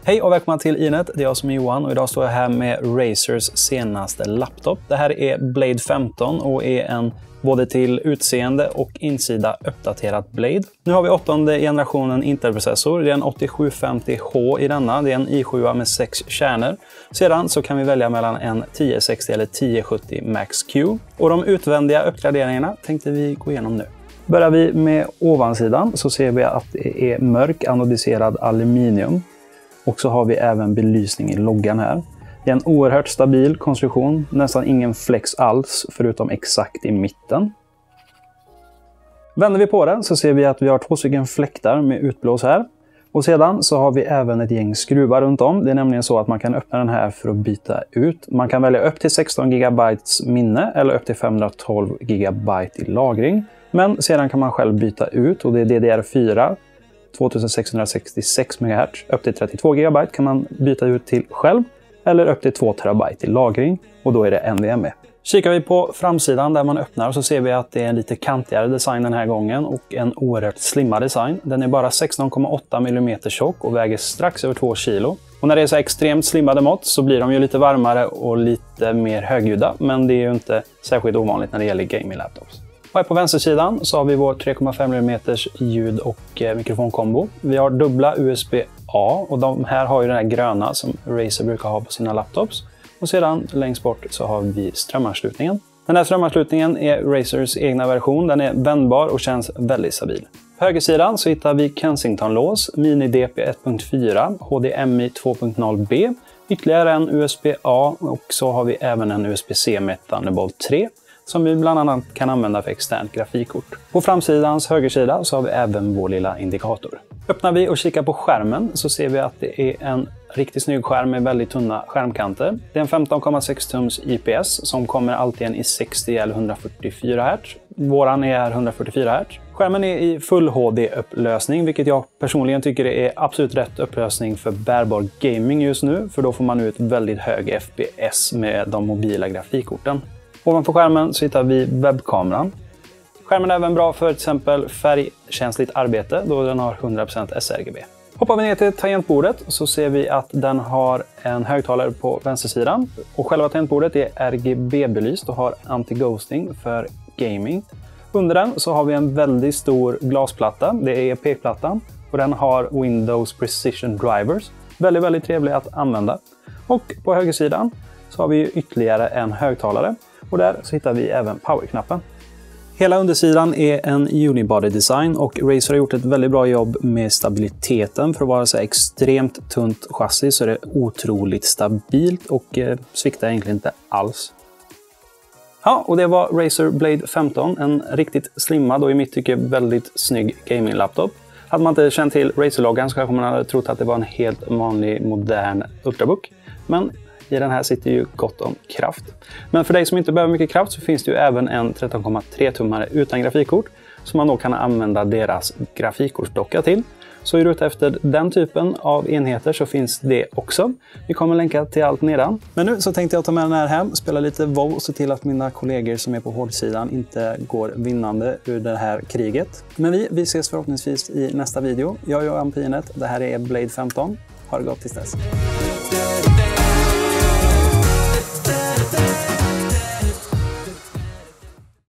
Hej och välkomna till Inet, det är jag som är Johan och idag står jag här med Razers senaste laptop. Det här är Blade 15 och är en både till utseende och insida uppdaterat Blade. Nu har vi 8:e generationen Intel-processor, det är en 8750H i denna, det är en i7 med 6 kärnor. Sedan så kan vi välja mellan en 1060 eller 1070 Max Q. Och de utvändiga uppgraderingarna tänkte vi gå igenom nu. Börjar vi med ovansidan så ser vi att det är mörk anodiserad aluminium. Och så har vi även belysning i loggan här. Det är en oerhört stabil konstruktion, nästan ingen flex alls förutom exakt i mitten. Vänder vi på den så ser vi att vi har 2 stycken fläktar med utblås här. Och sedan så har vi även ett gäng skruvar runt om. Det är nämligen så att man kan öppna den här för att byta ut. Man kan välja upp till 16 GB minne eller upp till 512 GB i lagring. Men sedan kan man själv byta ut och det är DDR4. 2666 MHz upp till 32 GB kan man byta ut till själv eller upp till 2 TB i lagring och då är det NVMe. Kikar vi på framsidan där man öppnar så ser vi att det är en lite kantigare design den här gången och en oerhört slimmad design. Den är bara 16,8 mm tjock och väger strax över 2 kilo. Och när det är så extremt slimmade mått så blir de ju lite varmare och lite mer högljudda, men det är ju inte särskilt ovanligt när det gäller gaming laptops. Och här på vänstersidan så har vi vår 3,5 mm ljud- och mikrofonkombo. Vi har dubbla USB-A och de här har ju den här gröna som Razer brukar ha på sina laptops. Och sedan längst bort så har vi strömanslutningen. Den här strömanslutningen är Razers egna version. Den är vändbar och känns väldigt stabil. På högersidan så hittar vi Kensington-lås, Mini DP 1.4, HDMI 2.0B, ytterligare en USB-A och så har vi även en USB-C med Thunderbolt 3. Som vi bland annat kan använda för externt grafikkort. På framsidans högersida så har vi även vår lilla indikator. Öppnar vi och kikar på skärmen så ser vi att det är en riktigt snygg skärm med väldigt tunna skärmkanter. Det är en 15,6 tums IPS som kommer alltid i 60 eller 144 Hz. Våran är 144 Hz. Skärmen är i full HD-upplösning, vilket jag personligen tycker är absolut rätt upplösning för bärbar gaming just nu. För då får man ut väldigt hög FPS med de mobila grafikkorten. Ovanför skärmen så hittar vi webbkameran. Skärmen är även bra för till exempel färgkänsligt arbete då den har 100% sRGB. Hoppar vi ner till tangentbordet så ser vi att den har en högtalare på vänstersidan. Och själva tangentbordet är RGB-belyst och har anti-ghosting för gaming. Under den så har vi en väldigt stor glasplatta, det är pekplattan. Och den har Windows Precision Drivers. Väldigt, väldigt trevlig att använda. Och på högersidan så har vi ytterligare en högtalare. Och där så hittar vi även powerknappen. Hela undersidan är en unibody design och Razer har gjort ett väldigt bra jobb med stabiliteten. För att vara så extremt tunt chassi så är det otroligt stabilt och sviktar egentligen inte alls. Ja, och det var Razer Blade 15, en riktigt slimmad och i mitt tycke väldigt snygg gaming-laptop. Hade man inte känt till Razer-loggan så kanske man hade trott att det var en helt vanlig modern Ultrabook. Men i den här sitter ju gott om kraft. Men för dig som inte behöver mycket kraft så finns det ju även en 13,3-tummare utan grafikkort som man då kan använda deras grafikkortsdocka till. Så är du ute efter den typen av enheter så finns det också. Vi kommer länka till allt nedan. Men nu så tänkte jag ta med den här hem, spela lite WoW och se till att mina kollegor som är på hårdsidan inte går vinnande ur det här kriget. Men vi ses förhoppningsvis i nästa video. Jag är Johan på Inet, det här är Blade 15. Ha det gott tills dess.